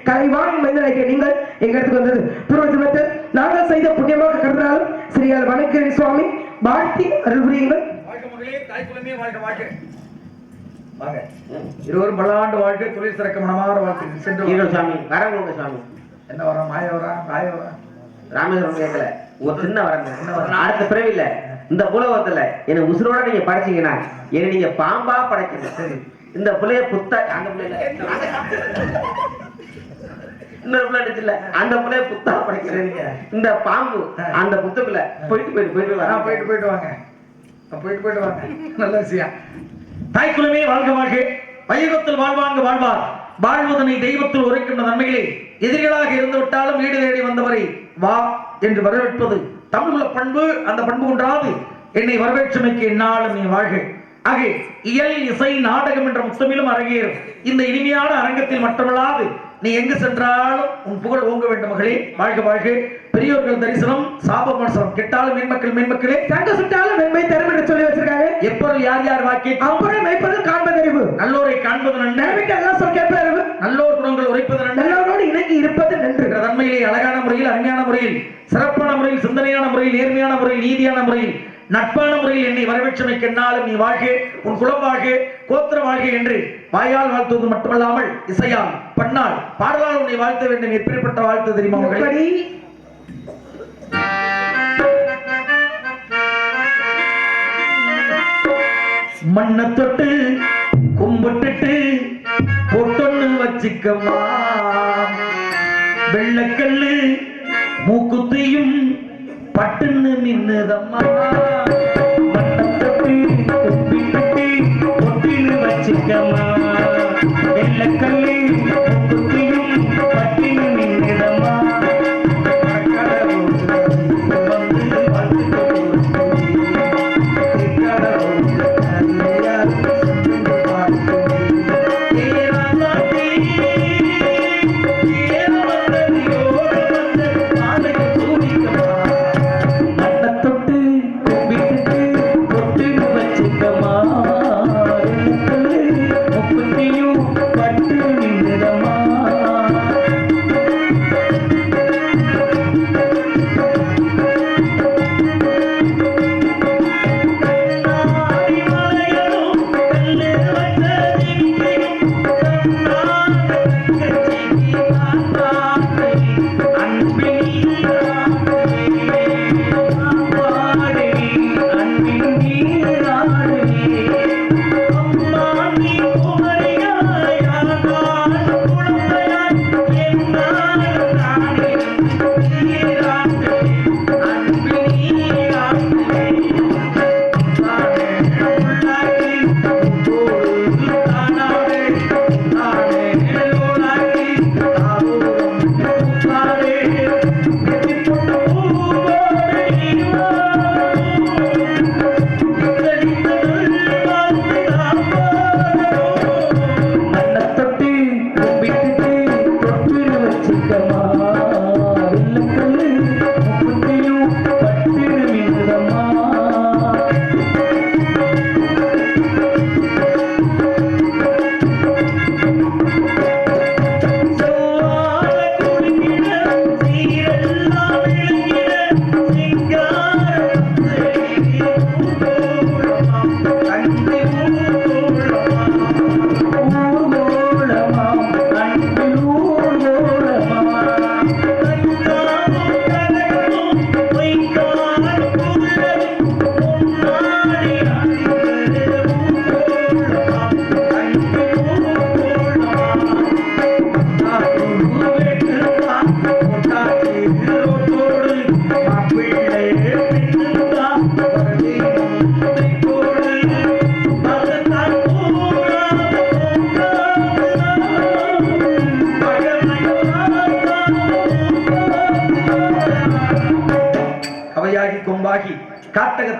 கலைவாணி மனிதனாகிய நீங்கள் எங்களுக்கு வந்தது பூர்வ ஜென்மத்தில் நாங்கள் செய்த புண்ணியமாக கருதினாலும் ஸ்ரீயால் வணக்கிறேன் சுவாமி. வாழ்த்தி அருள் புரியுங்கள். இருவரும் பல்லாண்டு வாழ்க்கை தொழில் சிறக்க மனமாற வாழ்க்கை சென்று சாமி வரவங்க சாமி. என்ன வர மாய வரா காய வரா ராமேஸ்வரம் கேட்கல ஒரு சின்ன வரங்க அடுத்த பிறவி இல்ல இந்த புலவத்துல என்ன உசுரோட நீங்க படைச்சீங்கன்னா என்ன நீங்க பாம்பா படைக்கணும். சரி இந்த புள்ளைய புத்த அந்த பிள்ளைல இன்னொரு பிள்ளை அடிச்சுல அந்த பிள்ளைய புத்தா படைக்கிறீங்க. இந்த பாம்பு அந்த புத்தக்குள்ள போயிட்டு வாங்க நல்ல விஷயம். தாய்க்குலமே வாழ்க வாழ்க வையகத்தில் வாழ்வாங்க வாழ்வார் வாழ்வதனை தெய்வத்தில் உரைக்கின்ற நன்மைகளே எதிரிகளாக இருந்து விட்டாலும் வீடு தேடி வந்தவரை வா என்று வரவேற்பது தமிழுள்ள பண்பு. அந்த பண்பு ஒன்றாவது என்னை வரவேற்றமைக்கு என்னாலும் நீ வாழ்க. ஆக இயல் இசை நாடகம் என்ற முத்தமிலும் அரங்கேறும் இந்த இனிமையான அரங்கத்தில் மற்றவர்களாவது நீ எங்கு சென்றாலும் உன் புகழ் ஓங்க வேண்டும் மகளே. வாழ்க வாழ்க. பெரியோர்கள் தரிசனம் சாப மனசனம் கெட்டாலும் மென்மக்களே தங்க சுட்டாலும் மென்மை தரும் என்று சொல்லி வச்சிருக்காங்க. எப்பொருள் யார் யார் வாக்கி அப்பொருள் மெய்ப்பது காண்பதறிவு. நல்லோரை காண்பது நன்று எல்லாம் சொல் கேட்பதறிவு. நல்லோர் குணங்கள் உரைப்பது நன்று நல்லோரோடு இணங்கி இருப்பது நன்று. தன்மையிலே அழகான முறையில் அருமையான முறையில் சிறப்பான முறையில் சிந்தனையான முறையில் நேர்மையான முறையில் நீதியான முறையில் நட்பான முறையில் என்னை வரவேற்றமைக்கு என்னாலும் நீ வாழ்க உன் குலம் வாழ்க கோத்திர வாழ்க என்று வாயால் வாழ்த்துவது மட்டுமல்லாமல் இசையால் பண்ணால் பாடலால் உன்னை வாழ்த்த வேண்டும். எப்படிப்பட்ட வாழ்த்து தெரியுமா மகளே? மண்ணை தொட்டு கும்பிட்டுட்டு பொட்டொன்னு வச்சுக்கம்மா வெள்ளக்கல்லு மூக்குத்தியும் பட்டுன்னு மின்னுதம்மா மண்ணை தொட்டு கும்பிட்டுட்டு பொட்டின்னு வச்சுக்கம்மா வெள்ளக்கல்லு மூக்குத்தியும் பட்டுன்னு மின்னுதம்மா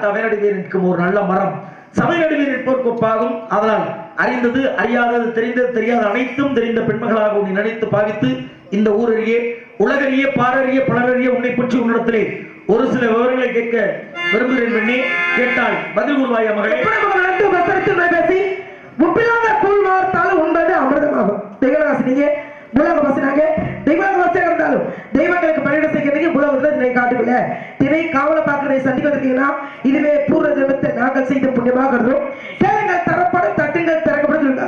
அவை நடுவே நிற்கும் ஒரு நல்ல மரம் சபை நடுவே நிற்போர்க்கு ஒப்பாகும். அதனால் அறிந்தது அறியாதது தெரிந்தது தெரியாத அனைத்தும் தெரிந்த பெண்மகளாக உன்னை நினைத்து பாவித்து இந்த ஊரறிய உலகறிய பாரறிய பலரறிய உன்னை பற்றி உன்னிடத்திலே ஒரு சில விவரங்களை கேட்க விரும்புகிறேன். பண்ணி கேட்டால் பதில் கூறுவாயா மகளே? பேசி முப்பில்லாத கூழ் வார்த்தாலும் உண்பது அமிர்தமாகும். தெய்வராசினிங்க புலக வசனாங்க தெய்வக வசனம் இருந்தாலும் தெய்வங்களுக்கு பணியிட செய்கிறதுக்கு புலகத்தை திணை காட்டுக்குள்ள திணை காவலை பார்க்கிறதை சந்திப்பதற்குனா இதுவே பூர்வ ஜென்மத்தை நாங்கள் செய்த புண்ணியமாக கருதும். கேளுங்கள் தரப்படும் தட்டுங்கள் திறக்கப்படும் சொல்லுங்க.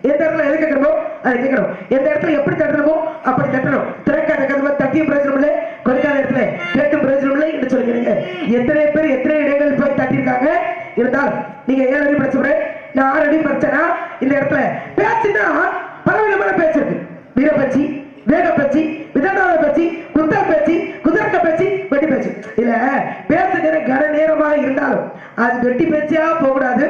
எந்த இடத்துல எது கேட்கணுமோ அதை கேட்கணும், எந்த இடத்துல எப்படி தட்டணுமோ அப்படி தட்டணும். திறக்காத கதவை தட்டியும் பிரயோஜனம் இல்லை, கொடுக்காத இடத்துல கேட்டும் பிரயோஜனம் இல்லை என்று சொல்கிறீங்க. எத்தனை பேர் எத்தனை இடங்கள் போய் தட்டியிருக்காங்க. இருந்தால் நீங்க 7 அடி படிச்சவரே, நான் 6 அடி படிச்சேன்னா இந்த இடத்துல பேச்சுன்னா பலவிதமான பேச்சு இருக்கு. வீர பேச்சு, வேக பேச்சு, விதண்டாத பேச்சு, குத்தல் பேச்சு, குதிரக்க பேச்சு, வெட்டி பேச்சு. இல்ல பேசுகிற கன நேரமாக இருந்தாலும் அது வெட்டி பேச்சியா போகக்கூடாது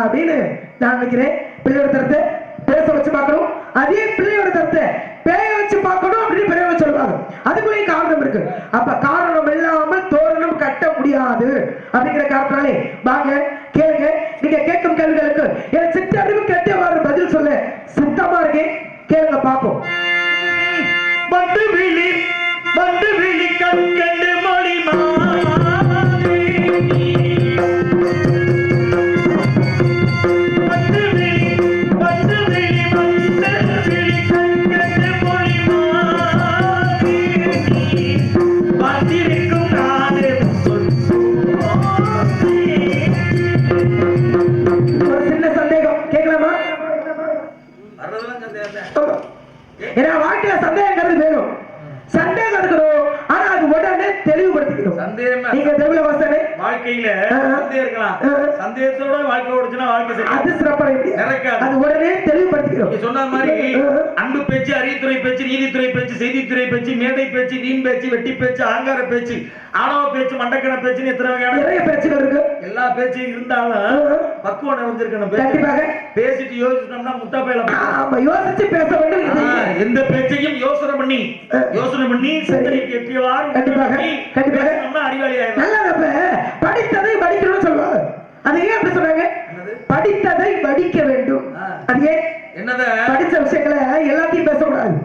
அப்படின்னு நான் நினைக்கிறேன். பிள்ளையோட தரத்தை பேச வச்சு பார்க்கணும், அதே பிள்ளையோட தரத்தை பேய வச்சு பார்க்கணும் அப்படின்னு பெரியவங்க சொல்லுவாங்க. அதுக்குள்ளேயும் காரணம் இருக்கு. அப்ப காரணம் இல்லாமல் தோரணம் கட்ட முடியாது அப்படிங்கிற காரணத்தாலே வாங்க கேளுங்க. நீங்க கேட்கும் கேள்விகளுக்கு என் சிற்றறிவு கேட்டவாறு பதில் சொல்ல சித்தமா இருக்கேன். கேளுங்க பாப்போம். வந்து விழி கண்டு மொழி ஏன்னா வாழ்க்கையில சந்தேகங்கிறது வேணும், சந்தேகம் இருக்கணும். ஆனா அது உடனே தெளிவுபடுத்திக்கணும். சந்தேகம் நீங்க தெளிவுல வசனே வாழ்க்கையில சந்தேகம் இருக்கலாம், சந்தேகத்தோட வாழ்க்கை ஓடுச்சுன்னா வாழ்க்கை அது சிறப்பா அது உடனே தெளிவுபடுத்திக்கணும். நீ சொன்ன மாதிரி அன்பு பேச்சு, அறிவுத்துறை பேச்சு, நீதித்துறை பேச்சு, செய்தித்துறை பேச்சு, மேடை பேச்சு, வீண் பேச்சு, வெட்டி பேச்சு, அகங்கார பேச்சு, ஆணவ பேச்சு, மண்டக்கண பேச்சு, எத்தனை வகையான நிறைய பேச்சுகள் இருக்கு. எல்லா பேச்சும் இருந்தாலும் பக்குவம் நிறைஞ்சிருக்கணும். பேசிட்டு யோசிச்சோம்னா முட்டா பையில யோசிச்சு பேச வேண்டும். எந்த பேச்சையும் யோசனை பண்ணி சிந்தனைக்கு எட்டியவாறு அறிவாளி படித்ததை படிக்கணும்னு சொல்லுவாங்க. அது ஏன் அப்படி சொல்றாங்க? படித்ததை படிக்க வேண்டும். அது ஏன்? என்னத படிச்ச விஷயங்களை எல்லாத்தையும் பேசக்கூடாது,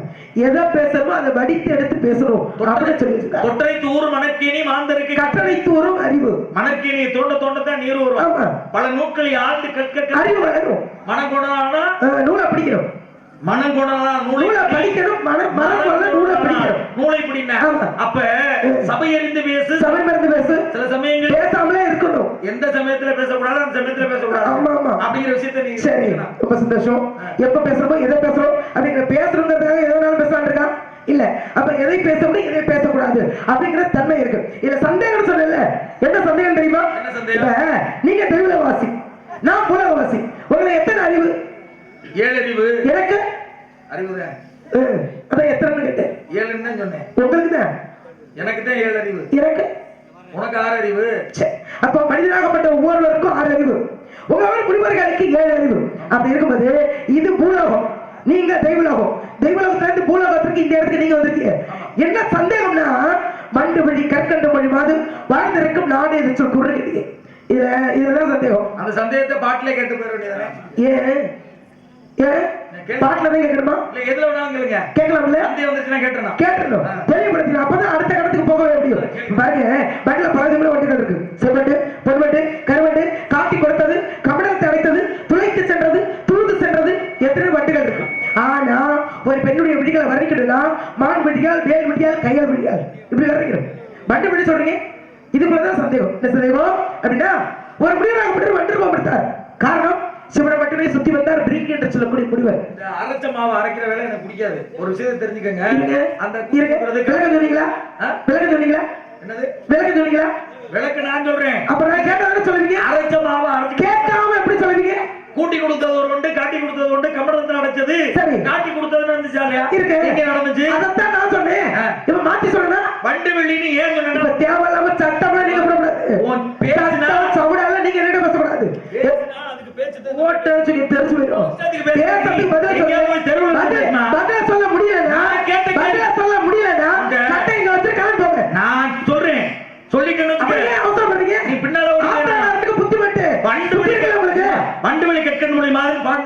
எதை பேசணுமோ அதை வடித்து எடுத்து பேசணும் அப்படின்னு சொல்லி தொட்டரை தூரும் மணக்கேணி மாந்தருக்கு கட்டளை தூரும் அறிவு. மணக்கேணி தோண்ட தோண்டத்தான் நீர் வரும். பல நூல்களை ஆழ்ந்து கற்க அறிவு வளரும். மனக்குணானா நூலை படிக்கணும், மனங்குணனா நூலை படிக்கணும், நூலை படிக்கணும். அப்ப சபை அறிந்து பேசு, சபை மறந்து பேசு. சில சமயங்கள் பேசாமலே இருக்கணும். எந்த சமயத்துல பேசக்கூடாது, அந்த சமயத்துல பேசக்கூடாது. ஆமா ஆமா அப்படிங்கிற விஷயத்தை நீங்க சரி. ரொம்ப சந்தோஷம். எப்ப பேசுறோமோ எதை பேசுறோம் அப்படிங்கிற பேசுறதுக்காக எதனாலும் பேசலாம் இருக்கா இல்ல. அப்ப எதை பேச முடியும் எதை பேசக்கூடாது அப்படிங்கிற தன்மை இருக்கு. இல்ல சந்தேகம் சொல்லல. என்ன சந்தேகம் தெரியுமா? நீங்க தெருவிலவாசி, நான் புலகவாசி. உங்களுக்கு எத்தனை அறிவு? 7 அறிவு. எனக்கு அறிவுதான். அதான் எத்தனை கேட்டேன்? 7ன்னு தான் சொன்னேன். உங்களுக்கு தான். எனக்கு தான் 7 அறிவு. எனக்கு உனக்கு 6 அறிவு. அப்ப மனிதனாகப்பட்ட ஒவ்வொருவருக்கும் 6 அறிவு. உங்களோட குடிமர்களுக்கு 7 அறிவு. அப்படி இருக்கும்போது இது பூலோகம், நீங்க தெய்வலோகம். தெய்வலோகத்திலிருந்து பூலோகத்திற்கு இந்த இடத்துக்கு நீங்க வந்திருக்கீங்க. என்ன சந்தேகம்னா மண்டு வழி கற்கண்டு மொழி மாது வாழ்ந்திருக்கும் நானே இது சொல் கூறுகிறீங்க. இதுதான் சந்தேகம். அந்த சந்தேகத்தை பாட்டிலே கேட்டு போயிட வேண்டியதானே? ஏன் பாட்டுல தான் கேட்கணுமா? இல்ல எதுல வேணாலும் கேளுங்க. கேட்கலாம்ல? சந்தேகம் வந்துச்சுன்னா கேட்டணும். கேட்டணும், தெளிவுபடுத்தினா அப்பதான் அடுத்த கட்டத்துக்கு போக முடியும். பாருங்க பட்டில பல விதமான வண்டிகள் இருக்கு. செவ்வட்டு, பொன்வட்டு, கருவட்டு, காட்டி கொடுத்தது, கமடத்தை அடைத்தது, துளைத்து சென்றது, துழுது சென்றது, எத்தனை வண்டிகள் இருக்கு. ஆனா ஒரு பெண்ணுடைய விடிகளை வர்ணிக்கணும்னா மான் விடியால், வேல் விடியால், கையால் விடியால், இப்படி வர்ணிக்கணும். வண்டி விடி சொல்றீங்க. இதுக்குள்ளதான் சந்தேகம். என்ன சந்தேகம் அப்படின்னா ஒரு முடிவராக வண்டிருப்போம் எடுத்தார். காரணம் சிவனை மட்டுமே சுத்தி வந்தார் ட்ரிங்க் என்று சொல்லக்கூடிய முடிவர். இந்த அரைச்ச மாவு அரைக்கிற வேலை எனக்கு பிடிக்காது. ஒரு விஷயத்தை தெரிஞ்சுக்கங்க. அந்த விளக்கம் சொன்னீங்களா? விளக்கம் சொன்னீங்களா? என்னது விளக்கம் சொன்னீங்களா? விளக்கு நான் சொல்றேன். அப்புறம் நான் கேட்டதானே சொல்லுவீங்க. அரைச்ச மாவு அரைச்சு கேட்காம எப்படி சொல்லுவீங்க? கூட்டி கொடுத்தது ஒரு உண்டு, காட்டி கொடுத்தது உண்டு, கமடத்துல அடைச்சது, காட்டி கொடுத்தது நடந்துச்சாலையா? இருக்கு. எங்க நடந்துச்சு? அதத்தான் நான் சொன்னேன். இப்ப மாத்தி சொல்றேன். வண்டு வெளின்னு ஏன் சொன்னா தேவையில்லாம சட்டமா நீங்க போடக்கூடாது. உன் பேசுனா சவுடால நீங்க என்ன பேசக்கூடாது. அதுக்கு பேச்சு ஓட்ட சொல்லி தெரிஞ்சு போயிடும். பேசுறதுக்கு பதில் சொல்ல முடியலன்னா, பதில் சொல்ல முடியலன்னா சட்டை இங்க வச்சு கிளம்பி போங்க. நான் சொல்றேன். சொல்லிக்கணும். அவசரம் பண்ணீங்க. நீ பின்னால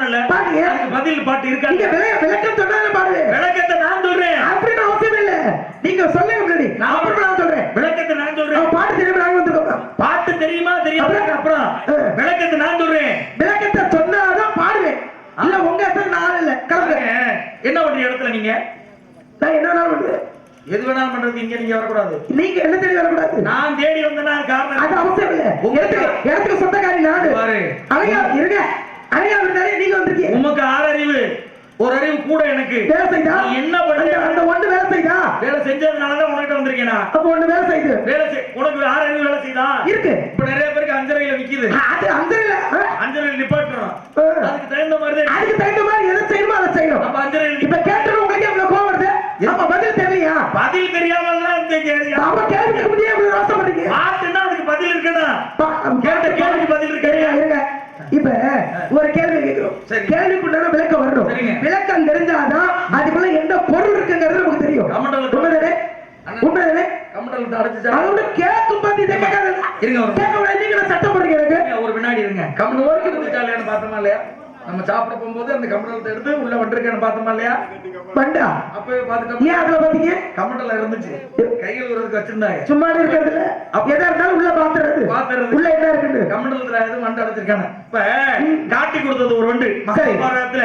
பாடல பாடுங்க. அதுக்கு பதில் பாட்டு இருக்கா? நீங்க விளக்கம் சொன்னாலும் பாடுவேன். விளக்கத்தை நான் சொல்றேன். அப்படின்னு அவசியம் இல்ல, நீங்க சொல்லுங்க முன்னாடி. நான் அப்புறம் நான் சொல்றேன். விளக்கத்தை நான் சொல்றேன். பாட்டு தெரியுமா? நாங்க வந்துருக்கோம். பாட்டு தெரியுமா தெரியாம அப்புறம் விளக்கத்தை நான் சொல்றேன். விளக்கத்தை சொன்னாதான் பாடுவேன். இல்ல உங்க இடத்துல நான் இல்ல. கிளம்புங்க. என்ன பண்ற இடத்துல நீங்க? நான் என்ன வேணாலும் பண்ணுவேன். எது வேணாலும் பண்றது இங்க நீங்க வரக்கூடாது. நீங்க என்ன தேடி வரக்கூடாது. நான் தேடி வந்தேன்னா காரணம் அது அவசியம் இல்ல. இடத்துக்கு சொந்தக்காரி நாடு. அழகா இருங்க. அழகா இருந்தாலே நீங்க வந்திருக்கீங்க. உமக்கு 6 அறிவு, ஒரு அறிவு கூட எனக்கு. வேலை செய்தா என்ன பண்ண? அந்த ஒண்ணு வேலை செய்தா? வேலை செஞ்சதுனாலதான் உனக்கிட்ட வந்திருக்கேனா? அப்ப ஒண்ணு வேலை செய்யுது. வேலை உனக்கு 6 அறிவு வேலை செய்தா இருக்கு. இப்ப நிறைய பேருக்கு அஞ்சரையில நிக்குது. அது அஞ்சரையில அஞ்சரையில நிப்பாட்டணும். அதுக்கு தகுந்த மாதிரி அதுக்கு தகுந்த மாதிரி எதை செய்யணுமோ அதை செய்யணும். அப்ப அஞ்சரையில இப்ப கேட்டது உங்களுக்கு எவ்வளவு கோவம் வருது? அப்ப பதில் தெரியலையா? பதில் தெரியாமலாம் இந்த கேள்வி. அப்ப கேள்விக்கு முன்னே எவ்வளவு ரோசம் பண்றீங்க? பாட்டுன்னா அதுக்கு பதில் இருக்குன்னா கேட்ட கேள்விக்கு பதில் இருக்கு. இருங்க. இப்ப ஒரு கேள்வி கேட்கிறோம். கேள்விக்குண்டான விளக்கம் வரணும். விளக்கம் தெரிஞ்சாதான் அதுக்குள்ள எந்த பொருள் இருக்குங்கிறது நமக்கு தெரியும். உண்மைதானே? உண்மைதானே? கமண்டலத்தை அடைச்சு அதோட கேட்கும் போது இதை கேட்காத. இருங்க. கேட்க நீங்க சட்டம் போடுறீங்க எனக்கு. ஒரு வினாடி இருங்க. கமண்டல் வரைக்கும் முடிச்சாலையான்னு பார்த்தோமா இல்லையா? நம்ம சாப்பிட போகும்போது அந்த கமண்டலத்தை எடுத்து உள்ள வந்திருக்கேன்னு பார்த்தோமா இல்லையா? பண்டா அப்பவே பார்த்துட்டோம். ஏன் அதுல பாத்தீங்க? கமண்டல இருந்துச்சு, கையில் உறதுக்கு வச்சிருந்தாங்க. சும்மா இருக்கிறதுல எதா இருந்தாலும் உள்ள பாத்துறது உள்ள என்ன இருக்கு கமண்டலத்துல எதுவும் வண்டு அடைச்சிருக்காங்க. இப்ப காட்டி கொடுத்தது ஒரு வண்டு. மகாபாரதத்துல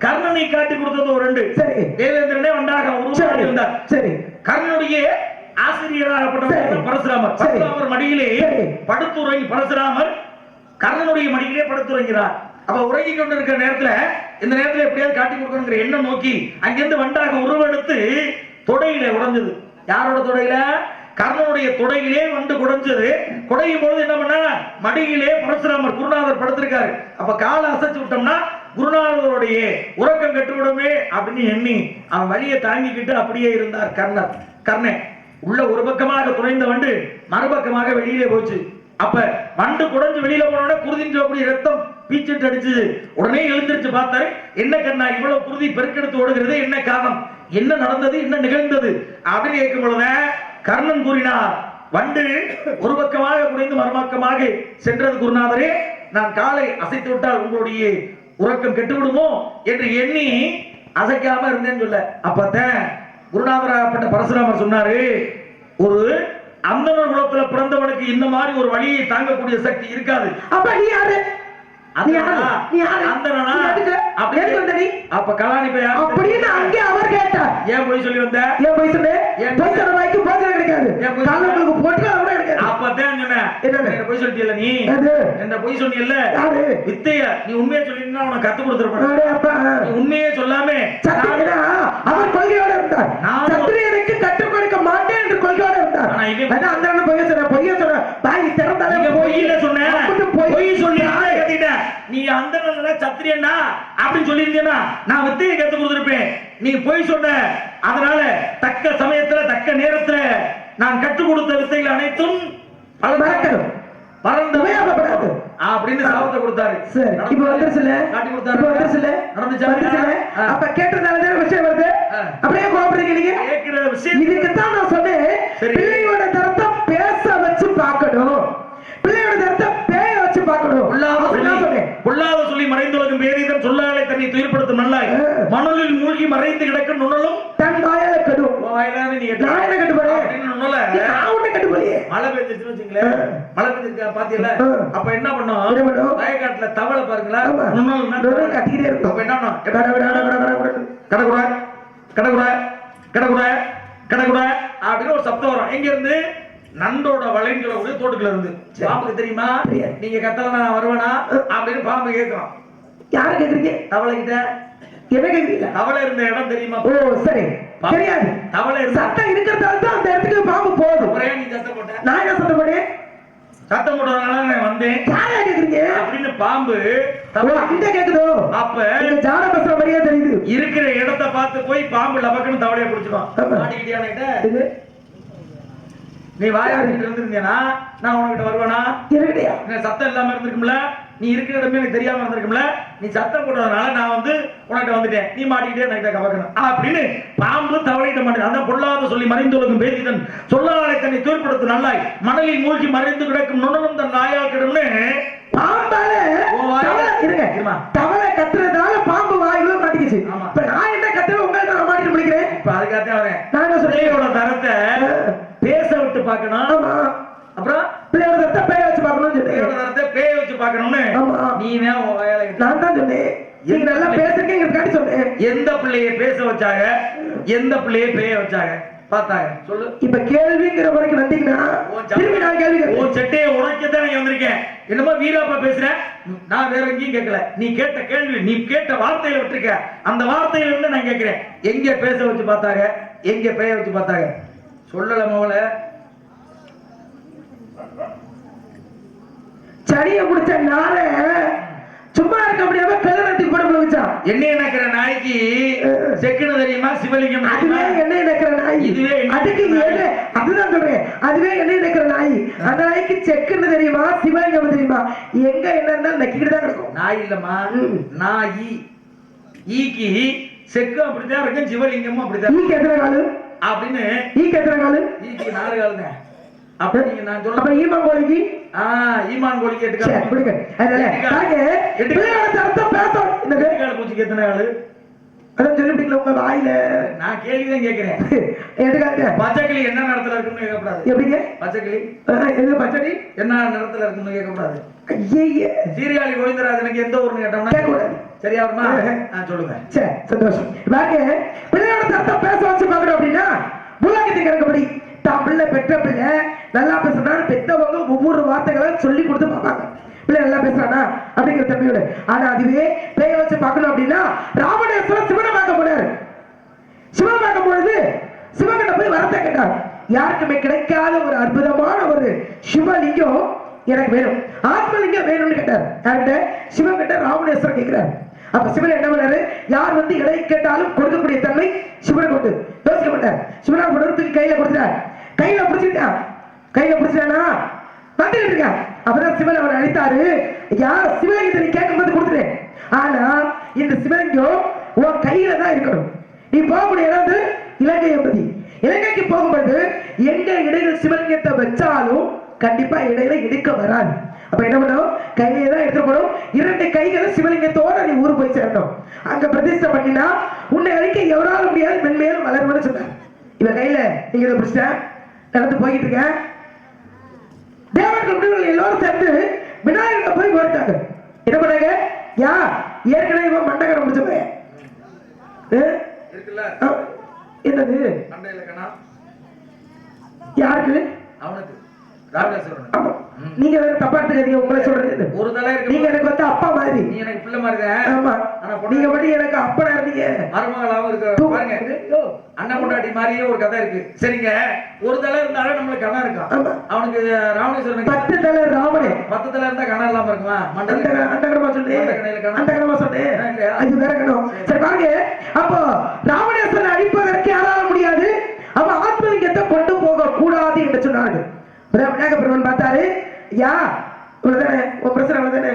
கர்ணனை காட்டி கொடுத்தது ஒரு வண்டு. சரி. தேவேந்திரனே வண்டாக உருவாகி இருந்தார். சரி. கர்ணனுடைய ஆசிரியராகப்பட்ட பரசுராமர். பரசுராமர் மடியிலே படுத்துறங்கி பரசுராமர் கர்ணனுடைய மடியிலே படுத்துறங்கிறார். அப்ப உறங்கி கொண்டு இருக்கிற நேரத்துல இந்த நேரத்துல எப்படியாவது காட்டி கொடுக்கணுங்கிற எண்ணம் நோக்கி அங்கிருந்து வண்டாக உருவெடுத்து தொடையில உடைஞ்சது. யாரோட தொடையில? கர்ணனுடைய தொடையிலே வண்டு குடைஞ்சது. குடையும் பொழுது என்ன பண்ண? மடியிலே பரசுராமர் குருநாதர் படுத்திருக்காரு. அப்ப காலை அசைச்சு விட்டோம்னா குருநாதருடைய உறக்கம் கட்டுவிடுமே அப்படின்னு எண்ணி அவன் வழியை தாங்கிக்கிட்டு அப்படியே இருந்தார் கர்ணன். உள்ள ஒரு பக்கமாக துணைந்த வண்டு மறுபக்கமாக வெளியிலே போச்சு. அப்ப வண்டு குடைஞ்சு வெளியில போனோட குருதின்னு சொல்லக்கூடிய ரத்தம் பீச்சிட்டு அடிச்சு உடனே எழுந்திருச்சு பார்த்தாரு. என்ன கண்ணா இவ்வளவு குருதி பெருக்கெடுத்து ஓடுகிறது, என்ன காரணம், என்ன நடந்தது, என்ன நிகழ்ந்தது அப்படின்னு கேட்கும் பொழுது கர்ணன் கூறினார், வண்டு ஒரு பக்கமாக குடைந்து மறுபக்கமாக சென்றது குருநாதரே. நான் காலை அசைத்து விட்டால் உங்களுடைய உறக்கம் கெட்டுவிடுமோ என்று எண்ணி அசைக்காம இருந்தேன்னு சொல்ல. அப்பதான் குருநாதராகப்பட்ட பரசுராமர் சொன்னாரு, ஒரு அந்தனர் குலத்துல பிறந்தவனுக்கு இந்த மாதிரி ஒரு வழியை தாங்கக்கூடிய சக்தி இருக்காது. அப்ப நீ யாரு? அப்ப கலாணி அப்படின்னு அங்கே அவர் கேட்டார். ஏன் போய் சொல்லி வந்த? ஏன் போய் சொன்ன? போய் சொன்ன வாய்க்கு போஜனம் கிடைக்காது. காலங்களுக்கு போட்டுலாம் கூட கிடைக்காது. அப்பதான் சொன்னேன். என்ன போய் சொல்லிட்டியல்ல நீ? என்ன போய் சொன்னியல்ல? வித்தைய நீ உண்மையை சொல்லினா உனக்கு கத்து கொடுத்துருப்பேன். நீ உண்மையே சொல்லாம அவர் கொள்கையோட இருந்தார். சத்திரியனுக்கு கற்றுக் கொடுக்க மாட்டேன் என்று கொள்கையோட இருந்தார். அந்த பொய்ய சொன்ன பொய்ய சொன்ன பாய் திறந்தாலே பொய்யில சொன்ன பொய் சொல்லி கத்திட்டேன். நீ அந்த சத்திரியனா அப்படின்னு சொல்லியிருந்தீங்கன்னா நான் வித்தையை கத்து கொடுத்திருப்பேன். நீ போய் சொன்ன, அதனால தக்க சமயத்துல தக்க நேரத்துல நான் கற்றுக் கொடுத்த வித்தைகள் அனைத்தும் மறக்கணும் மறந்து அப்படின்னு சாபத்தை கொடுத்தாரு. இப்ப வந்துருச்சுல காட்டி கொடுத்தாரு. இப்ப வந்துருச்சுல நடந்துச்சு. அப்ப கேட்டதால விஷயம் வருது. அப்படியே கோபப்படுறீங்க நீங்க. கேட்கிற விஷயம் இதுக்கு தான் நான் சொன்னேன், பிள்ளையோட தரத்தை பேச வச்சு பார்க்கணும், பிள்ளையோட தரத்தை பேய வச்சு பார்க்கணும். பொல்லாத சொல்லி மறைந்துலகும் பேரிதன் சொல்லாலை தன்னை துயர்படுத்தும் நல்லாய் மணலில் மூழ்கி மறைந்து கிடக்கும் நுணலும் தன் வாயால கெடும். நாயன கெடுபறே நுணல ஆவுன கெடுபறே. மழை பெஞ்சிருச்சுன்னு வச்சுங்களேன். மழை பெஞ்சிருக்கா பாத்தீங்களா? அப்ப என்ன பண்ணோம்? வயக்காட்டுல தவளை பாருங்களா, நுணல் கட்டிக்கிட்டே இருக்கும். அப்ப என்ன பண்ணோம்? கடகுட கடகுட கடகுட கடகுட அப்படின்னு ஒரு சப்தம் வரும். எங்க இருந்து? நண்டோட வளைஞ்சல கூட தோட்டுக்குள்ள இருந்து. பாம்புக்கு தெரியுமா? நீங்க கத்தல நான் வருவேனா அப்படின்னு பாம்பு கேட்கும். யாரு கேக்குறீங்க? தவளை கிட்ட. என்ன கேக்குறீங்க? தவளை இருந்த இடம் தெரியுமா? ஓ சரி, தெரியாது. தவளை இருந்த சத்தம் இருக்கிறதால தான் அந்த இடத்துக்கு பாம்பு போகுது. ஒரே நீ சத்தம் போட்ட. நான் என்ன சத்தம் போட்டேன்? சத்தம் போட்டதனால நான் வந்தேன். யாரா கேக்குறீங்க அப்படின்னு பாம்பு அந்த கேக்குதோ? அப்ப இந்த ஜாட பச மாதிரியே தெரியுது. இருக்கிற இடத்தை பார்த்து போய் பாம்பு லபக்குன்னு தவளைய பிடிச்சிடும். மாட்டிக்கிட்டியானே நீ வாயாடிட்டு இருந்திருந்தேனா நான் உனக்கிட்ட வருவேனா? இருக்கடையா? சத்தம் இல்லாம இருந்திருக்கும்ல, நீ இருக்கிற இடமே எனக்கு தெரியாம இருந்திருக்கும்ல, நீ சத்தம் போட்டதுனால நான் வந்து உனக்கிட்ட வந்துட்டேன், நீ மாட்டிக்கிட்டே என்கிட்ட கவக்கணும் அப்படின்னு பாம்பு தவளையிட்ட மாட்டேன். அதான் பொல்லாத சொல்லி மறைந்துலகும் பேசிதன் சொல்லாலை தன்னை தூர்படுத்தும் நல்லாய் மணலில் மூழ்கி மறைந்து கிடக்கும் நுணலும் தன் நாயா கிடும்னு பாம்பால இருங்க தவளை கத்துறதால பாம்பு வாயில மாட்டிக்கிச்சு. ஆமா. இப்ப நான் என்ன கத்துறேன் உங்கள்ட்ட நான் மாட்டிட்டு முடிக்கிறேன். இப்ப அதுக்காகத்தான் வரேன். நான் என்ன சொல்றேன்? பிள்ளையோட தரத்தை பேச விட்டு பார்க்கணும். ஆமா. அப்புறம் பிள்ளையோட தரத்தை பேய வச்சு பார்க்கணும்னு பிள்ளையோட சொன்னேன். தரத்தை பேய வச்சு பார்க்கணும்னு ஆமா. நீ தான் உன் வேலை. நான் தான் சொன்னேன். நீங்க நல்லா பேசுறீங்கன்னு சொன்னேன். எந்த பிள்ளைய பேச வச்சாங்க, எந்த பிள்ளைய பேய வச்சாங்க பார்த்தாங்க சொல்லு. இப்ப கேள்விங்கிற வரைக்கும் வந்தீங்கன்னா திரும்பி நான் கேள்வி கேட்கிறேன். உன் சட்டையை உடைக்கத்தான் நான் வந்திருக்கேன். என்னமோ வீராப்பா பேசுறேன். நான் வேற எங்கேயும் கேட்கல. நீ கேட்ட கேள்வி, நீ கேட்ட வார்த்தையில விட்டுருக்க. அந்த வார்த்தையில இருந்து நான் கேட்கிறேன். எங்க பேச வச்சு பார்த்தாங்க, எங்க பேய வச்சு பார்த்தாங்க சொல்லல மோல. சனிய முடிச்ச நாள சும்மா இருக்க முடியாம கல்லறத்துக்கு போட முடிச்சான். எண்ணெய் நக்கிற நாய்க்கு செக்குன்னு தெரியுமா, சிவலிங்கம் அதுவே எண்ணெய் நக்கிற நாய். இதுவே அதுக்கு அதுதான் சொல்றேன். அதுவே எண்ணெய் நக்கிற நாய். அந்த நாய்க்கு செக்குன்னு தெரியுமா, சிவலிங்கம் தெரியுமா? எங்க என்ன இருந்தாலும் நக்கிட்டு தான் இருக்கும். நாய் இல்லம்மா, நாய். ஈக்கு செக்கு அப்படித்தான் இருக்கும், சிவலிங்கமும் அப்படித்தான். ஈக்கு எத்தனை காலு அப்படின்னு ஈக்கு எத்தனை காலு? ஈக்கு 4 காலுங்க. அப்ப நீங்க நான் சொல்ல அப்ப ஈமான் கோழிக்கு ஈமான் கோழி கேட்டுக்க. பிள்ளையோட அர்த்தம் பேச இந்த கால பூச்சிக்கு எத்தனை காலு? அதான் சொல்லிவிட்டீங்களா உங்க வாயில? நான் கேள்விதான் கேட்கிறேன். எடுக்காங்க. பச்சைக்கிளி என்ன நிறத்துல இருக்குன்னு கேட்கக்கூடாது. எப்படிங்க பச்சைக்கிளி எது பச்சடி என்ன நிறத்துல இருக்குன்னு கேட்கக்கூடாது. ஐயே சீர்காழி கோவிந்தராஜனுக்கு எந்த ஊர்னு கேட்டோம்னா கேட்கக்கூடாது. சரியா வருமா? சொல்லுங்க. சரி, சந்தோஷம். வாங்க பிள்ளையோட அர்த்தம் பேச வச்சு பாக்குறோம் அப்படின்னா உலகத்துக்கு இறக்கப்படி தான் பிள்ளை பெற்ற பிள்ளை நல்லா பேசுறான்னு பெற்றவங்க ஒவ்வொரு வார்த்தைகளை சொல்லி கொடுத்து பார்ப்பாங்க. பிள்ளை நல்லா பேசுறானா அப்படிங்கிற தன்மையோட. ஆனா அதுவே பேய வச்சு பார்க்கணும் அப்படின்னா ராவணேஸ்வரர் சிவனை பார்க்க போனாரு. சிவனை பார்க்கும் பொழுது சிவகிட்ட போய் வரத்தை கேட்டார். யாருக்குமே கிடைக்காத ஒரு அற்புதமான ஒரு சிவலிங்கம் எனக்கு வேணும், ஆத்மலிங்கம் வேணும்னு கேட்டார். யார்கிட்ட? சிவன் கிட்ட ராவணேஸ்வரர் கேட்கிறார். அப்ப சிவன் என்ன பண்ணாரு? யார் வந்து எடை கேட்டாலும் கொடுக்கக்கூடிய தன்மை சிவனை கொண்டு யோசிக்க மாட்டார். சிவனா கொடுத்துக்கு கையில கொடுத்தார். கையில பிடிச்சிட்டான். கையில பிடிச்சானா வந்துட்டு இருக்க. அப்பதான் சிவன் அவர் அழைத்தாரு. யார் சிவலிங்கத்தை நீ கேட்கும் போது கொடுத்துட்டேன். ஆனா இந்த சிவலிங்கம் உன் கையில தான் இருக்கணும். நீ போகக்கூடிய இடம் இலங்கை என்பது. இலங்கைக்கு போகும்போது எங்க இடையில சிவலிங்கத்தை வச்சாலும் கண்டிப்பா இடையில எடுக்க வராது. அப்ப என்ன பண்ணும்? கையிலே தான் எடுத்துக்கணும். 2 கைகளை சிவலிங்கத்தோட நீ ஊரு போய் சேரணும். அங்க பிரதிஷ்டை பண்ணினா உன்னை அழிக்க எவராலும் முடியாது, மென்மேலும் வளரும்னு சொன்னார். இவன் கையில நீங்க இதை பிடிச்சிட்டேன் நடந்து போய்கிட்டு இருக்க. தேவர்கள் எல்லாரும் சேர்ந்து விநாயகர் போய் போயிட்டாங்க. என்ன பண்ணாங்க? யா ஏற்கனவே இவன் மண்டகரை முடிச்சவன் என்னது யாருக்கு? அவனுக்கு நீங்க வேற தப்பா எடுத்துக்காதீங்க. உங்களை சொல்றது ஒரு தலை இருக்கு. நீங்க எனக்கு வந்து அப்பா மாதிரி, நீ எனக்கு பிள்ளை மாதிரி தான். ஆமா, நீங்க மட்டும் எனக்கு அப்பனா இருந்தீங்க. மருமகளாவும் இருக்கு பாருங்க. அண்ணன் கொண்டாட்டி மாதிரியே ஒரு கதை இருக்கு. சரிங்க, ஒரு தலை இருந்தாலும் நம்மளுக்கு கணம் இருக்கும். அவனுக்கு ராவணேஸ்வரனுக்கு 10 தலை ராவணே 10 தலை இருந்தா கணம் இல்லாம இருக்குமா? அண்டகரமா சொன்னேன். அது வேற கணம். சரி பாருங்க, அப்போ ராவணேஸ்வரன் அழிப்பதற்கு யாரால முடியாது. அவன் ஆத்மலிங்கத்தை கொண்டு போக கூடாது என்று சொன்னாரு. விநாயகபெருமான் பார்த்தாரு. யா இவ்வளவுதானே உன் பிரச்சனை, அவ்வளவுதானே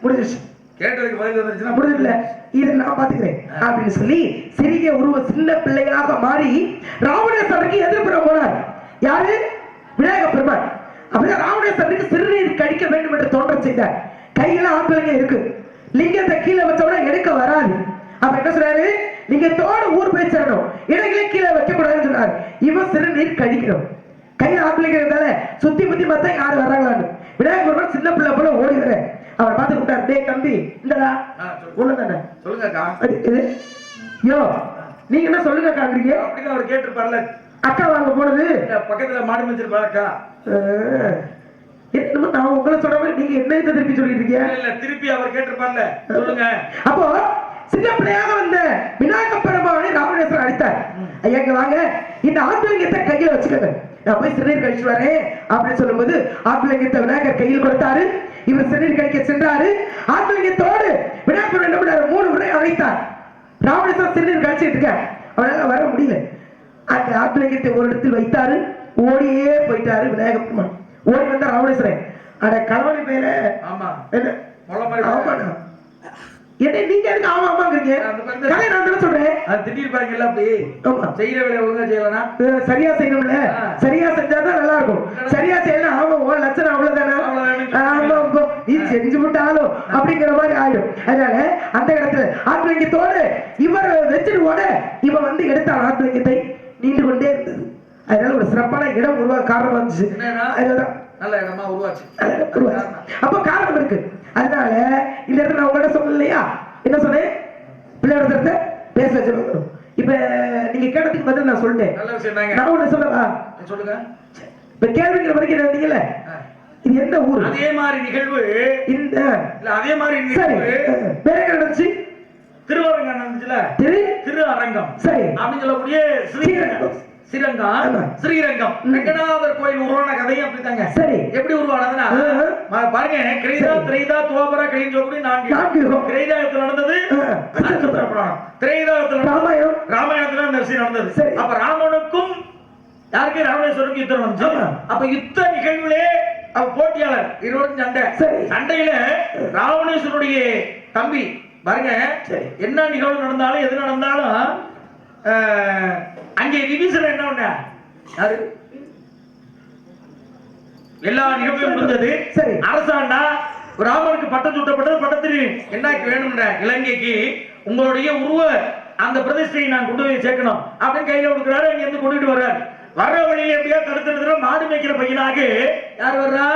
முடிஞ்சிச்சு. கேட்டதுக்கு பதில் வந்துருச்சுன்னா முடிஞ்சல, இதை நான் பாத்துக்கிறேன் அப்படின்னு சொல்லி சிறிய உருவ சின்ன பிள்ளையாக மாறி ராவணேஸ்வரனுக்கு எதிர்ப்புற போனார். யாரு? விநாயக பெருமான். அப்படியே ராவணேஸ்வரனுக்கு சிறுநீர் கடிக்க வேண்டும் என்று தோன்ற செய்தார். கையில ஆத்மலிங்கம் இருக்கு. லிங்கத்தை கீழே வச்சோட எடுக்க வராது. அப்ப என்ன சொல்றாரு? லிங்கத்தோட ஊர் போய் சேரணும், இடையில கீழே வைக்க கூடாதுன்னு சொன்னார். இவன் சிறுநீர் கழிக்கணும். கையில ஆத்மலிங்கிறதால சுத்தி முத்தி பார்த்தா யாரு வர்றாங்களான்னு விநாயக பெருமான் சின்ன பிள்ளை போல ஓடி வர அவர் பார்த்து விட்டார். டே தம்பி, இந்தடா ஒண்ணுதானே சொல்லுங்கக்கா. யோ நீங்க என்ன சொல்லுங்க காண்றீங்க அப்படின்னு அவர் கேட்டிருப்பார்ல. அக்கா வாங்க போனது பக்கத்துல மாடு வச்சிருப்பாக்கா. என்னமோ நான் உங்களை சொல்ற மாதிரி நீங்க என்ன திருப்பி சொல்லிட்டு இருக்கீங்க? இல்ல திருப்பி அவர் கேட்டிருப்பார்ல, சொல்லுங்க. அப்போ சின்ன பிள்ளையாக வந்த விநாயக பெருமானை ராவணேஸ்வரர் அடித்தார். ஐயா வாங்க, இந்த ஆத்மலிங்கத்தை கையில வச்சுக்கோங்க, நான் போய் சிறுநீர் கழிச்சு வரேன் அப்படின்னு சொல்லும்போது ஆத்மலிங்கத்தை விநாயகர் கையில் கொடுத்தாரு. இவர் சிறுநீர் கழிக்க சென்றாரு. ஆத்மலிங்கத்தோடு விநாயகர் என்ன பண்ணாரு? 3 முறை அழைத்தார். ராவணேஸ்வரர் சிறுநீர் கழிச்சிட்டு இருக்க, அவனால வர முடியல. அந்த ஆத்மலிங்கத்தை ஒரு இடத்தில் வைத்தாரு. ஓடியே போயிட்டாரு விநாயக பெருமான். ஓடி வந்த ராவணேஸ்வரன், அட கணவனி பேர ஆமா என்ன ஆமா என்ன நீங்க எனக்கு ஆமா ஆமாங்கிறீங்க? கதை நான் தானே சொல்றேன். அது திடீர் பாருங்கல்ல. அப்படி செய்யற வேலையை ஒழுங்கா செய்யலனா சரியா செய்யணும்ல. சரியா செஞ்சாதான் நல்லா இருக்கும். சரியா செய்யலாம். ஆமா, உன் லட்சணம் அவ்வளவுதானே. ஆமா, நீ செஞ்சு விட்டாலும் அப்படிங்கிற மாதிரி ஆயிடும். அதனால அந்த இடத்துல ஆத்மலிங்கத்தோடு இவர் வச்சுட்டு ஓட இவன் வந்து எடுத்தான் ஆத்மலிங்கத்தை, நீண்டு கொண்டே இருந்தது. அதனால ஒரு சிறப்பான இடம் உருவாக காரணம் வந்துச்சு. அதனாலதான் நல்ல இடமா உருவாச்சு. அப்ப காரணம் இருக்கு. அதனால இந்த இடத்துல நான் உங்கள்ட்ட சொன்னேன் இல்லையா, என்ன சொன்னேன், பிள்ளையோட பேச வச்சிருக்கணும். இப்ப நீங்க கேட்டதுக்கு பதில் நான் சொல்லிட்டேன். நல்ல விஷயம் தாங்க. நான் ஒண்ணு சொல்லவா? சொல்லுங்க. இப்ப கேள்விங்கிற வரைக்கும் என்ன வந்தீங்கல்ல, இது எந்த ஊர்? அதே மாதிரி நிகழ்வு இந்த இல்ல அதே மாதிரி சரி நிகழ்வு வேற எங்க நடந்துச்சு? திருவரங்கம் நடந்துச்சுல, திரு அரங்கம் சரி அப்படின்னு சொல்லக்கூடிய ஸ்ரீரங்கம் ரங்கநாதர் கோயில் உருவான கதையும் அப்படித்தாங்க. சரி எப்படி உருவானதுன்னா பாருங்க, கிரைதா திரைதா துவாபர கலின்னு சொல்லக்கூடிய 4 கிரைதாயத்துல நடந்தது நட்சத்திர புராணம், திரைதாயத்துல ராமாயணத்துல நரசி நடந்தது. அப்ப ராமனுக்கும் யாருக்கு ராமேஸ்வரனுக்கும் யுத்தம் வந்துச்சு. அப்ப யுத்த நிகழ்வுலே அவ போட்டியாளர் இருவரும் சண்டையில ராவணேஸ்வருடைய தம்பி பாருங்க, என்ன நிகழ்வு நடந்தாலும் எது நடந்தாலும் அங்கே விபீஷணன் என்ன பண்ண, யாரு எல்லா நிகழ்வும் முடிஞ்சது. அரசாண்டா ராமனுக்கு பட்டம் சூட்டப்பட்டது. பட்டத்தில் என்ன வேணும்ன்ற இலங்கைக்கு உங்களுடைய உருவ அந்த பிரதிஷ்டையை நான் கொண்டு போய் சேர்க்கணும் அப்படின்னு கையில கொடுக்குறாரு. அங்க இருந்து கொண்டுட்டு வர்றாரு. வர்ற வழியில எப்படியா தடுத்து மாடு மேய்க்கிற பையனாக யார் வர்றா,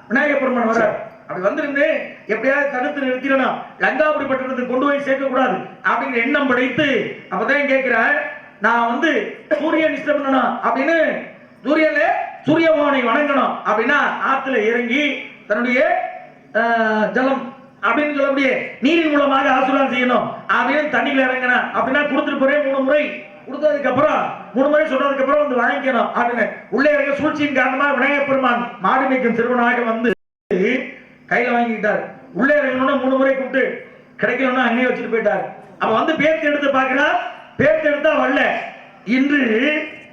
விநாயகப் பெருமான் வர்றார். அப்படி வந்திருந்து எப்படியாவது தடுத்து நிறுத்திடணும், லங்காபுரி பட்டணத்துக்கு கொண்டு போய் சேர்க்க கூடாது அப்படிங்கிற எண்ணம் படைத்து அப்பதான் கேட்கிறார், நான் வந்து சூரியன் இஷ்டம் பண்ணணும் அப்படின்னு சூரிய பகவானை வணங்கணும் அப்படின்னா ஆத்துல இறங்கி தன்னுடைய ஜலம் அப்படின்னு சொல்லக்கூடிய நீரின் மூலமாக ஆசீர்வாதம் செய்யணும் அப்படின்னு தண்ணியில இறங்கணும் அப்படின்னா கொடுத்துட்டு போறேன் 3 முறை கொடுத்ததுக்கு அப்புறம் 3 முறை சொல்றதுக்கு அப்புறம் வந்து வாங்கிக்கணும் அப்படின்னு உள்ளே இருக்க சூழ்ச்சியின் காரணமாக விநாயகப் பெருமான் மாடு மேய்க்கும் சிறுவனாக வந்து கையில வாங்கிக்கிட்டார். உள்ளே இறங்கணும்னா 3 முறை கூப்பிட்டு கிடைக்கணும்னா அங்கேயே வச்சுட்டு போயிட்டார். அப்ப வந்து பேர்த்து எடுத்து பாக்குறா, பேர்த்து எடுத்தா வரல. இன்று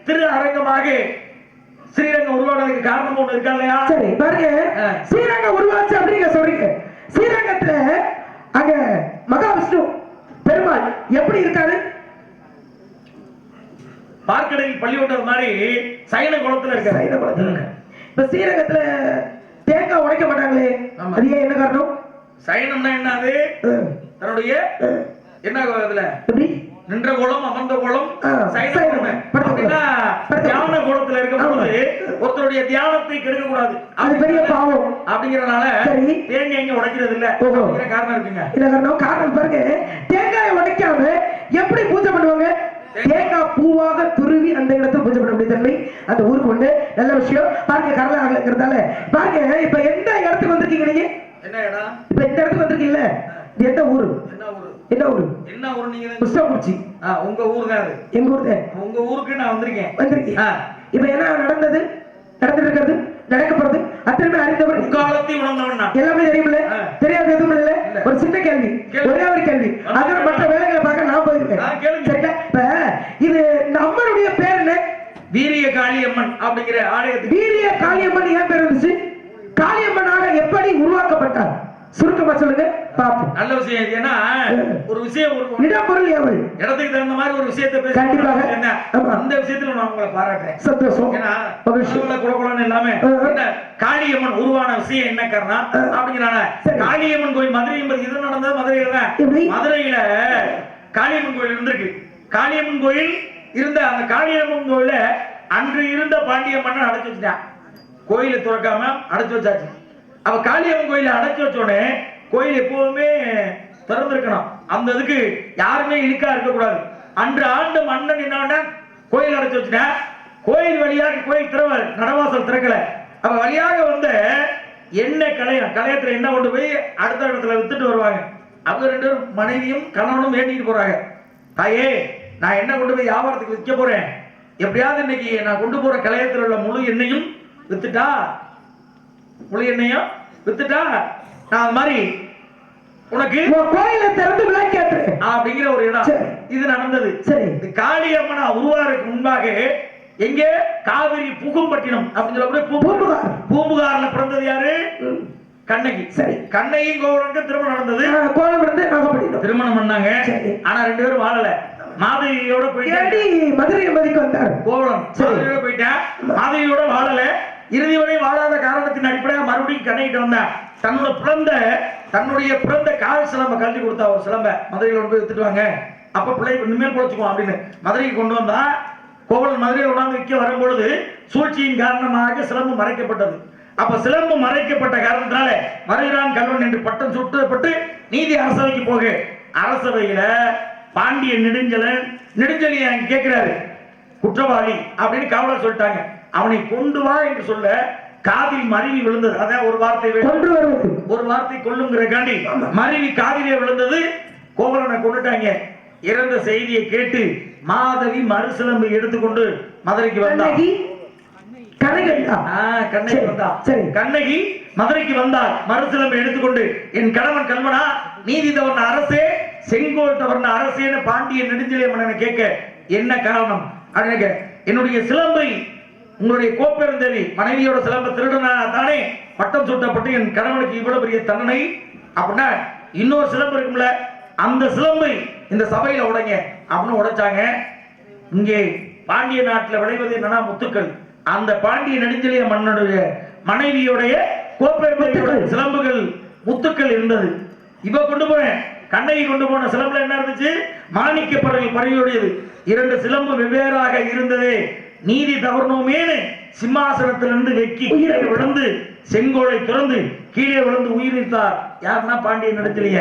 திரு அரங்கமாக ஸ்ரீரங்கம் உருவானதுக்கு காரணம் ஒண்ணு இருக்கா இல்லையா? சரி பாருங்க, ஸ்ரீரங்கம் உருவாச்சு அப்படிங்க சொல்றீங்க. ஸ்ரீரங்கத்துல அங்க மகாவிஷ்ணு பெருமாள் எப்படி இருக்காரு? பார்க்கடையில் பள்ளி விட்டது மாதிரி சைன குளத்துல இருக்க. இப்ப ஸ்ரீரங்கத்துல தேங்காய் உடைக்க மாட்டாங்களே, அது ஏன், என்ன காரணம்? சைனம்னா என்னது, தன்னுடைய என்ன இதுல நின்ற கோலம் அமர்ந்த கோலம் தியான கோலத்துல இருக்கும்போது ஒருத்தருடைய தியானத்தை கெடுக்க கூடாது, அது பெரிய பாவம் அப்படிங்கறதுனால தேங்காய் இங்க உடைக்கிறது இல்ல. காரணம் இருக்குங்க. இல்ல காரணம் பாருங்க, தேங்காயை உடைக்காம எப்படி பூஜை பண்ணுவாங்க? தேங்காய் பூவாக துருவி அந்த இடத்துல பூஜை பண்ண முடியும் தன்மை அந்த ஊருக்கு உண்டு. நல்ல விஷயம் பாருங்க. கரலாகிறதால பாருங்க, இப்ப எந்த இடத்துக்கு வந்திருக்கீங்க நீங்க? என்ன இடம்? இப்ப இந்த இடத்துக்கு வந்திருக்கீங்கல்ல, இது எந்த ஊரு? என்ன ஊரு? என்ன ஊரு? நீங்க புஷ்பகுறிச்சி. உங்க ஊர் தான் அது. எங்க ஊர் தான். உங்க ஊருக்கு நான் வந்திருக்கேன். இப்ப என்ன நடந்தது, நடந்துட்டு இருக்கிறது, நடக்கப்படுறது அத்தனை அறிந்தவர், காலத்தை உணர்ந்தவன் நான். எல்லாமே தெரியுமில்ல, தெரியாது எதுவும் இல்ல. ஒரு சின்ன கேள்வி, ஒரே ஒரு கேள்வி, அதோட மற்ற வேலைகளை பார்க்க நான் போயிருக்கேன். சரிங்களா? இப்ப இது இந்த அம்மனுடைய பேர் என்ன? வீரிய காளியம்மன் அப்படிங்கிற ஆலயத்துக்கு வீரிய காளியம்மன் ஏன் பேர் வந்துச்சு? காளியம்மனாக எப்படி உருவாக்கப்பட்டார்? சுருக்கமா சொல்லுங்க பாப்போம். நல்ல விஷயம். ஏன்னா ஒரு விஷயம் இடப்பொருள் ஏவல் இடத்துக்கு தகுந்த மாதிரி ஒரு விஷயத்தை பேச கண்டிப்பாக அந்த விஷயத்துல நான் உங்களை பாராட்டுறேன். சந்தோஷம். ஏன்னா குலகுலன்னு எல்லாமே காளியம்மன் உருவான விஷயம் என்ன காரணம் அப்படிங்கிறாங்க. காளியம்மன் கோயில் மதுரை என்பது இது நடந்தது மதுரையில தான். மதுரையில காளியம்மன் கோயில் இருந்திருக்கு. காளியம்மன் கோயில் இருந்த அந்த காளியம்மன் கோயில அன்று இருந்த பாண்டிய மன்னன் அடைச்சு வச்சுட்டான். கோயிலை துறக்காம அடைச்சு வச்சாச்சு. அவ காளியம்மன் கோயில அடைச்சு வச்சோடனே கோயில் எப்பவுமே திறந்திருக்கணும். அந்த இதுக்கு யாருமே இழுக்கா இருக்கக்கூடாது. அன்று ஆண்டு மன்னன் என்ன கோயில் அடைச்சு வச்சுட்டா, கோயில் வழியாக கோயில் திறவல் நடவாசல் திறக்கல. அவ வழியாக வந்த எண்ணெய் கலையத்துல என்ன கொண்டு போய் அடுத்த இடத்துல வித்துட்டு வருவாங்க. அவங்க 2 பேரும் மனைவியும் கணவனும் வேண்டிட்டு போறாங்க. தாயே, நான் என்ன கொண்டு போய் வியாபாரத்துக்கு விற்க போறேன், எப்படியாவது இன்னைக்கு நான் கொண்டு போற கலையத்தில் உள்ள முழு எண்ணெயும் வித்துட்டா நான் அது மாதிரி உனக்கு கோயிலை திறந்து விளக்கேற்று அப்படிங்கிற ஒரு இடம் இது நடந்தது. சரி, காளியம்மனா உருவாருக்கு முன்பாக எங்கே காவிரி புகும்பட்டினம் அப்படின்னு சொல்லக்கூடிய பூம்புகார்ல பிறந்தது யாரு? கண்ணகி. சரி, கண்ணையும் கோவலனுக்கு திருமணம் நடந்தது. திருமணம் பண்ணாங்க. ஆனா 2 பேரும் வாழல. மாதவியோட போயிட்டு மதுரை மதிக்கு வந்தார் கோவலன். மதுரையோட போயிட்டேன், மாதவியோட வாழல. இறுதி வரை வாழாத காரணத்தின் அடிப்படையாக மறுபடியும் கண்ணைக்கிட்ட வந்தேன். தன்னுடைய பிறந்த கால் சிலம்ப கழட்டி கொடுத்தா, ஒரு சிலம்ப மதுரையில் கொண்டு போய் வித்துட்டு வாங்க, அப்ப பிள்ளை இனிமேல் பொழைச்சுக்குவோம் அப்படின்னு மதுரைக்கு கொண்டு வந்தா, கோவலன் மதுரையில் உணர்ந்து விற்க வரும்பொழுது சூழ்ச்சியின் காரணமாக சிலம்பு மறைக்கப்பட்டது. அப்ப சிலம்பு மறைக்கப்பட்ட காரணத்தினால மருகிறான் கல்வன் என்று பட்டம் சுட்டப்பட்டு நீதி அரசவைக்கு போக, அரசவையில பாண்டிய நெடுஞ்செழிய கேட்கிறாரு, குற்றவாளி அப்படின்னு காவலர் சொல்லிட்டாங்க. அவனை கொண்டு வா என்று சொல்ல காதில் மருவி விழுந்தது. அதான் ஒரு வார்த்தை கொள்ளுங்கிற காண்டி மருவி காதிலே விழுந்தது. கோவலனை கொண்டுட்டாங்க. இறந்த செய்தியை கேட்டு மாதவி மறுசிலம்பை எடுத்துக்கொண்டு மதுரைக்கு வந்தார். கண்ணகி மதுரைக்கு வந்தார். மறுசிலம்பை எடுத்துக்கொண்டு, என் கணவன் கல்வனா, நீதி தவறின அரசே, செங்கோல் தவறின அரசேன்னு பாண்டிய நெடுஞ்செழிய மன்னனை கேட்க, என்ன காரணம் அப்படின்னு, என்னுடைய சிலம்பை உங்களுடைய கோப்பெருந்தேவி மனைவியோட சிலம்பை திருடனா தானே பட்டம் சூட்டப்பட்டு என் கணவனுக்கு இவ்வளவு பெரிய தண்டனை அப்படின்னா, இன்னொரு சிலம்பு இருக்கும்ல, அந்த சிலம்பை இந்த சபையில உடைங்க அப்படின்னு உடைச்சாங்க. இங்கே பாண்டிய நாட்டில் விளைவது என்னன்னா முத்துக்கள். அந்த பாண்டிய நெடுஞ்செழிய மன்னனுடைய மனைவியுடைய கோப்பெருந்தேவியோட சிலம்புகள் முத்துக்கள் இருந்தது. இப்ப கொண்டு போனேன், கண்ணகி கொண்டு போன சிலம்புல என்ன இருந்துச்சு? மாணிக்க பறவையுடையது. 2 சிலம்பு வெவ்வேறாக இருந்ததே. நீதி தவறனோமேனு சிம்மாசனத்திலிருந்து வெக்கி கீழே விழுந்து செங்கோலை துறந்து கீழே விழுந்து உயிரிழந்தார். யாருன்னா பாண்டிய நெடுஞ்செழிய.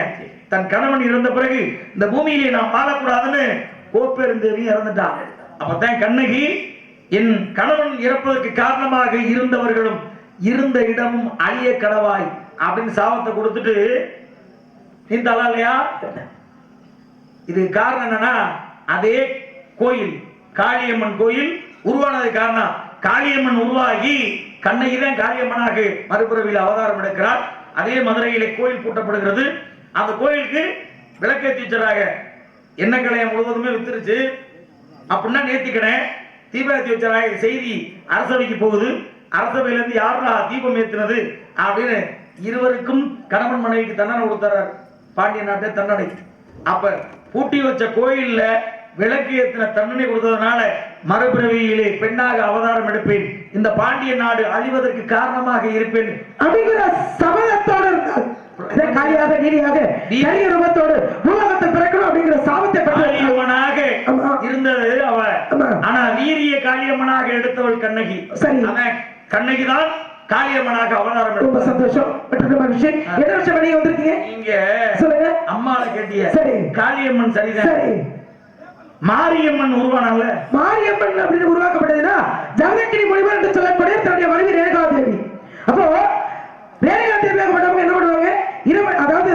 தன் கணவன் இறந்த பிறகு இந்த பூமியிலே நாம் வாழக்கூடாதுன்னு கோப்பெருந்தேவி இறந்துட்டான். அப்பதான் கண்ணகி, என் கணவன் இறப்பதற்கு காரணமாக இருந்தவர்களும் இருந்த இடமும் அழிய கடவாய் அப்படின்னு சாபத்தை கொடுத்துட்டு நீந்தாளா இல்லையா? இது காரணம் என்னன்னா, அதே கோயில் காளியம்மன் கோயில் உருவானது காரணம். காளியம்மன் உருவாகி கண்ணகி தான் காளியம்மனாக மறுபிறவியில் அவதாரம் எடுக்கிறார். அதே மதுரையிலே கோயில் பூட்டப்படுகிறது. அந்த கோயிலுக்கு விளக்கேற்றி வச்சாங்க. எண்ணெய் கலையம் முழுவதுமே வித்துருச்சு அப்படின்னா நேர்த்திக்கணே தீபாவளி வச்சாங்க. செய்தி அரசவைக்கு போகுது. அரசவையிலிருந்து யாரா தீபம் ஏற்றினது அப்படின்னு இருவருக்கும் கணவன் மனைவிக்கு தண்டனை கொடுத்தார் பாண்டிய நாட்டை தண்டனை. அப்ப பூட்டி வச்ச கோயில்ல விளக்கு ஏற்றின தண்டனை கொடுத்ததுனால மறுபிறவியிலே பெண்ணாக அவதாரம் எடுப்பேன், இந்த பாண்டிய நாடு அழிவதற்கு காரணமாக இருப்பேன் அப்படிங்கிற சபதத்தோடு இருந்தார். காலியாக நீதியாக கரிய ரூபத்தோடு பூலோகத்தை பிறக்கணும் அப்படிங்கிற சாபத்தை காளியம்மனாக இருந்தது அவ. ஆனா வீரிய காளியம்மனாக எடுத்தவள் கண்ணகி. சரி, கண்ணகிதான் காளியம்மனாக அவதாரம். ரொம்ப சந்தோஷம். என்ன விஷயம் நீங்க வந்திருக்கீங்க? நீங்க சொல்லுங்க. அம்மாவை கேட்டிய. சரி, காளியம்மன் சரிதான். சரி, மாரியம்மன் உருவானால. மாரியம்மன் அப்படின்னு உருவாக்கப்பட்டதுன்னா ஜமதக்கினி முனிவர் என்று சொல்லக்கூடிய தன்னுடைய மனைவி ரேணுகாதேவி. அப்போ ரேணுகாதேவியாக பட்டவங்க என்ன பண்ணுவாங்க? அதாவது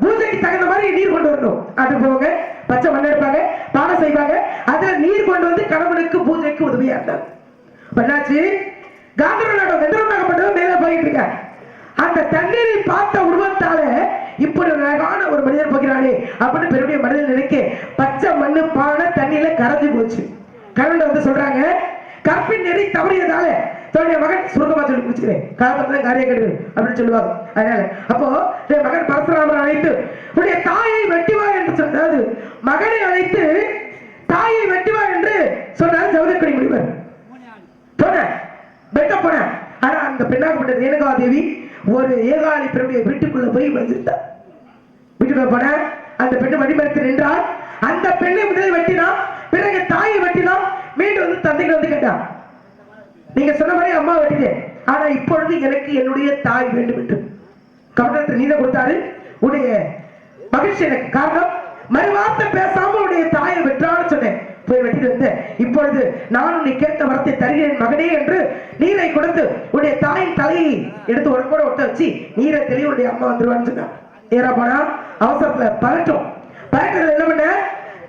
பூஜைக்கு தகுந்த மாதிரி நீர் கொண்டு வரணும். அது போக பச்சை மண் எடுப்பாங்க, பானை செய்வாங்க, அதுல நீர் கொண்டு வந்து கணவனுக்கு பூஜைக்கு உதவியா இருந்தாங்க. என்னாச்சு? காந்தர்வ நாடு வெந்தரமாகப்பட்டது மேல போயிட்டு இருக்காங்க. அந்த தண்ணீரை பார்த்த உருவத்தால இப்படி அழகான ஒரு மனிதர் போகிறானே அப்படின்னு பெருமைய மனிதன் நினைக்க பச்சை மண்ணு பானை தண்ணியில கரைஞ்சு போச்சு. கணவன் வந்து சொல்றாங்க, கற்பின் நெறி தவறியதால தன்னுடைய மகன் சுருக்கமா சொல்லி முடிச்சுக்கிறேன், காலத்துல காரிய கெடு அப்படின்னு சொல்லுவாங்க. அதனால அப்போ மகன் பரசுராமன் அழைத்து உடைய தாயை வெட்டிவா என்று சொன்னாரு. மகனை அழைத்து தாயை வெட்டிவா என்று சொன்னார் ஜமதக்கினி முனிவர். போன வெட்ட போன. ஆனா அந்த பெண்ணாகப்பட்ட ரேணுகாதேவி ஒரு ஏகாலி பெண்ணுடைய வீட்டுக்குள்ள போய் வந்திருந்தார். வீட்டுக்குள்ள போன அந்த பெண்ணை வழிமறித்து நின்றார். அந்த பெண்ணை முதலில் வெட்டினான், பிறகு தாயை வெட்டினான். மீண்டும் வந்து தந்தைக்கு வந்து கேட்டான், நீங்க சொன்ன மாதிரி அம்மா வெட்டினேன், ஆனா இப்பொழுது எனக்கு என்னுடைய தாய் வேண்டும் என்று கவனத்தை நீத கொடுத்தாரு. உடைய மகிழ்ச்சி எனக்கு காரணம், மறுவார்த்தை பேசாம உடைய தாயை வெற்றான்னு சொன்னேன், போய் வெட்டிட்டு வந்தேன். இப்பொழுது நானும் நீ கேட்ட வரத்தை தருகிறேன் மகனே என்று நீரை கொடுத்து உடைய தாயின் தலையை எடுத்து உடம்போட ஒட்ட வச்சு நீரை தெளிவு உடைய அம்மா வந்துருவான்னு சொன்னான். ஏறா போனா அவசரத்துல பரட்டும். பரட்டத்துல என்ன பண்ண,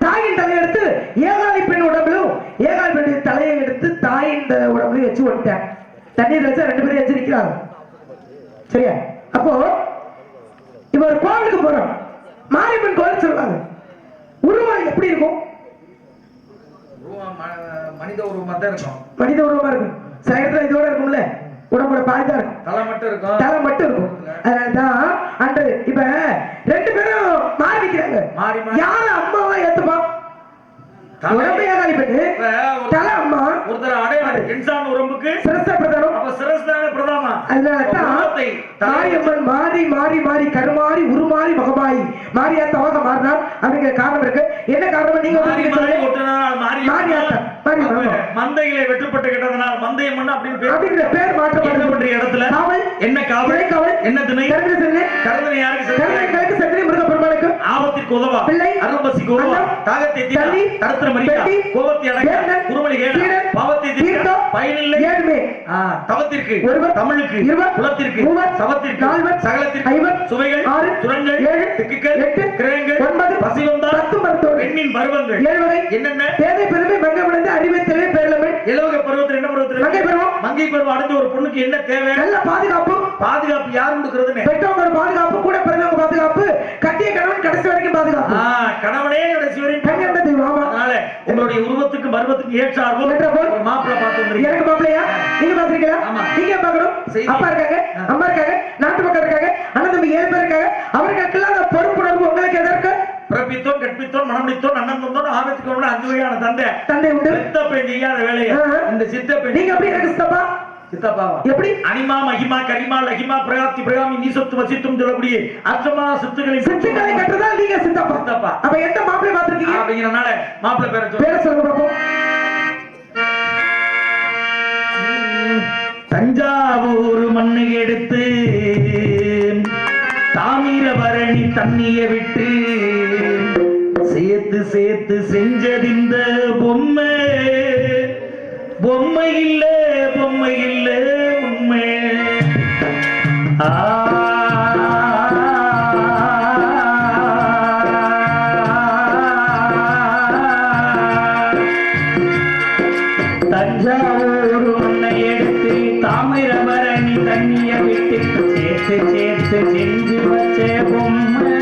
தாயின் தலையை எடுத்து ஏகாலி பெண் உடம்புலும் ஏகாலி பெண்ணின் தலையை எடுத்து தாயின் உடம்புலையும் வச்சு ஓட்டேன். தண்ணீர் வச்சா 2 பேரும் எச்சரிக்கிறாங்க. சரியா? அப்போ இப்ப ஒரு கோவிலுக்கு போறோம், மாரியம்மன் கோவில் சொல்லுவாங்க. உருவம் எப்படி இருக்கும்? மனித உருவமா தான் இருக்கும். மனித உருவமா இருக்கும். சில இடத்துல இதோட இருக்கும்ல, உடம்போட பாய்தான் இருக்கும், தலை மட்டும் இருக்கும். அதனாலதான் அன்று இப்ப 2 பேரும் மாறி நிக்கிறாங்க. யாரு அம்மாவா ஏத்துப்பான்? உடம்பு ஏகாலி பெண்ணு, தலை அம்மா. ஒருத்தர் அடையாளம் இன்சான் உடம்புக்கு சிரஸ்த பிரதானம். அப்ப சிரஸ்த அதனாலதான் உருவத்தை மாரியம்மன் மாறி மாறி மாறி கருமாறி உருமாறி மகமாயி மாரியாத்தாவாக மாறினார் அப்படிங்கிற காரணம் இருக்கு. என்ன காரணம் நீங்க மாறி மாறி ஒட்டுனதால் மாரியாத்தா மந்தைகளை வெட்டுப்பட்டு கிட்டதனால் மந்தையம்மன் அப்படிங்கிற பேர் மாற்றப்பட்ட இடத்துல காவல் என்ன காவல் என்ன திணை கருதனை யாருக்கு சந்திரி முருகப்பெருமானுக்கு ஆபத்திற்கு உதவா பிள்ளை அரும்பசிக்கு உதவா தாகத்தை தீர்க்க தருத்திர மரியா கோபத்தை அடக்க குருமலி கேட பாவத்தை தீர்க்க பயனில்லை ஏழ்மை தவத்திற்கு தமிழுக்கு குலத்திற்கு சவத்திற்கு சகலத்திற்கு சுவைகள் சுரங்கள் திக்குகள் கிரகங்கள் பசிவந்தார் பெண்ணின் பருவங்கள் என்னென்ன தேவை பெருமை மங்கை விழுந்து அறிவை தேவை பேரலமை இலவக பருவத்தில் என்ன பருவத்தில் மங்கை பருவம் அடைஞ்ச ஒரு பொண்ணுக்கு என்ன தேவை நல்ல பாதுகாப்பு யார் கொடுக்கிறதுன்னு பெற்றவங்க பாதுகாப்பு கூட பிறந்தவங்க பாதுகாப்பு கட்டிய கணவன் கடைசி வரைக்கும் பாதுகாப்பு கணவனே கடைசி வரைக்கும் கண்கண்ட தெய்வம். அதனால உங்களுடைய உருவத்துக்கு பருவத்துக்கு ஏற்றார்போல் ஒரு மாப்பிள்ளை பார்த்து வந்திருக்கீங்க. எனக்கு மாப்பிள்ளையா நீங்க பாத்துறீங்களா? நீங்க பார்க்கணும். அப்பா இருக்காங்க, அம்மா இருக்காங்க, நாட்டு மக்கள் இருக்காங்க, அண்ணன் தம்பி 7 பேர் இருக்காங்க. அவர்களுக்கெல்லாம் பொறுப்புணர்வு உங்களுக்கு எதற்கு? பிறப்பித்தோன் கற்பித்தோன் மனமுடித்தோன் அண்ணன் தந்தோன் ஆபத்துக்கு 5 வகையான தந்தை உண்டு. சித்தப்பெண் செய்யாத வேலையை இந்த சித்தப்பெண் நீங்க அப்படி எனக்கு சித்தப்பாவா எப்படி அனிமா மகிமா கரிமா லகிமா பிரகாத்தி பிரகாமி நீசத்து வசித்தும் சொல்லக்கூடிய அர்த்தமான சித்துக்களை கட்டுறதா நீங்க சித்தப்பா. அப்ப எந்த மாப்பிள்ளை பார்த்திருக்கீங்க? அப்படிங்கறனால மாப்பிள்ளை பேரை சொல்லுங்க பாப்போம். தஞ்சாவூர் மண்ணை எடுத்து தாமிரபரணி தண்ணிய விட்டு சேர்த்து சேர்த்து செஞ்சதிந்த பொம்மை இல்ல உண்மை. தஞ்சாவூர் மண்ணை எடுத்து தாமிரபரணி தண்ணிய விட்டு சேர்த்து சேர்த்து செஞ்சு வச்ச பொம்மை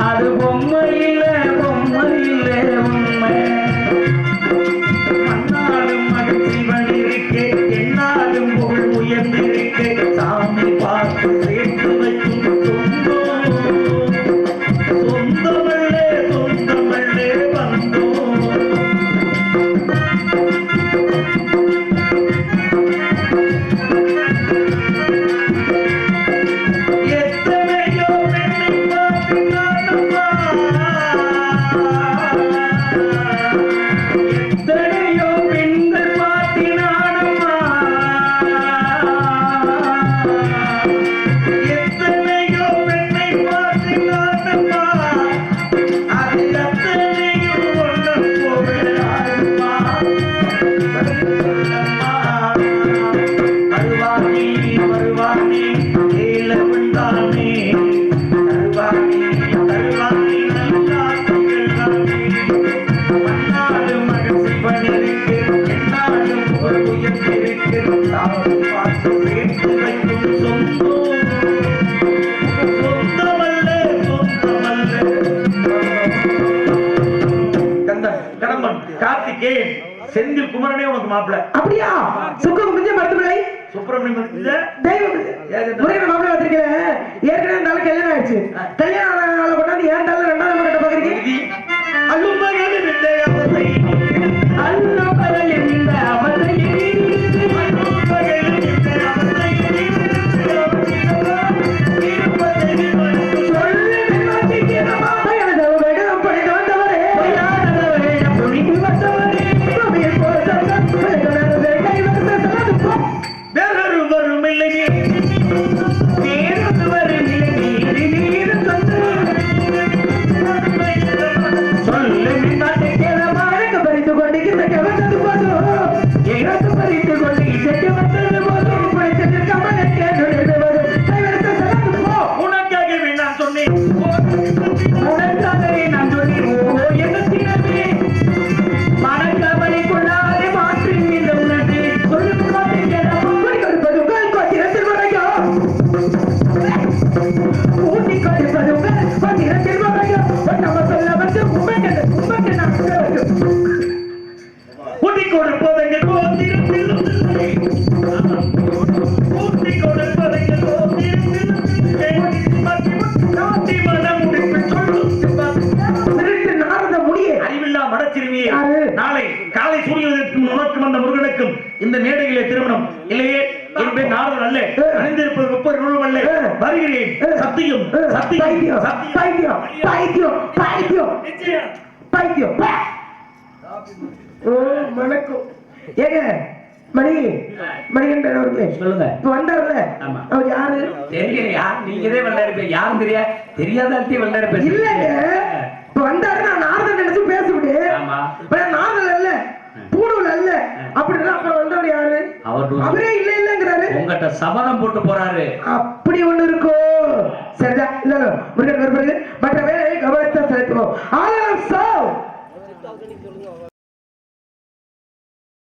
அது பொம்மை இல்ல உண்மை. மண்ணாலும் மகிழ்ச்சிவன் இருக்கு என்னாலும் புகழ் உயர்ந்திருக்கு சாமி பார்த்து சேர்த்து வைக்கும் சொந்தமல்லே வந்தோம். செந்தில் குமரனே உனக்கு மாப்பிள்ள. அப்படியா? சுப்பிரமணிய மருத்துவமனை சுப்பிரமணிய தெய்வம் முருகன் மாப்பிள்ள வந்திருக்கேன். ஏற்கனவே நாளை கல்யாணம் ஆயிடுச்சு. கல்யாணம் நாளை கொண்டாந்து ஏன் நாள் 2வது நம்ம கிட்ட பாக்குறீங்க? அல்லுமகன் விட்டே அவதை அல்லுமகன் இந்த அவதை நாளை காலை சூரியனுக்கும் உனக்கும் அந்த முருகனுக்கும் இந்த மேடையிலே திருமணம் இல்லையே. ஆயிரம் பேர் நாரதர் அல்ல அணிந்திருப்பது 30 நூலும் அல்ல வருகிறேன் சத்தியம் சத்தியம் பைத்தியம் பைத்தியம் பைத்தியம் நிச்சயம் பைத்தியம் ஓ வணக்கம் ஏங்க மணிகண்டன் அவர்களே சொல்லுங்க. இப்ப வந்தார்ல ஆமா. அவர் யாரு தெரியலையா நீங்கதே வெள்ளாரு யாரும் தெரியாதால்ட்டே வெள்ளாரு இல்லங்க இப்ப வந்தாரு நான் நாரதன் நினைச்சு பேசிவிடு ஆமா. நாரதன் அல்ல பூணூல் அல்ல அப்படின்னா அப்புறம் வந்தவர் யாரு அவரே இல்ல இல்லங்கிறாரு உங்ககிட்ட சபதம் போட்டு போறாரு அப்படி ஒண்ணு இருக்கோ சரிதான் இல்ல முருகன் வருவது மற்ற வேலை கவனத்தை செலுத்துவோம் ஆலயம் சாவ்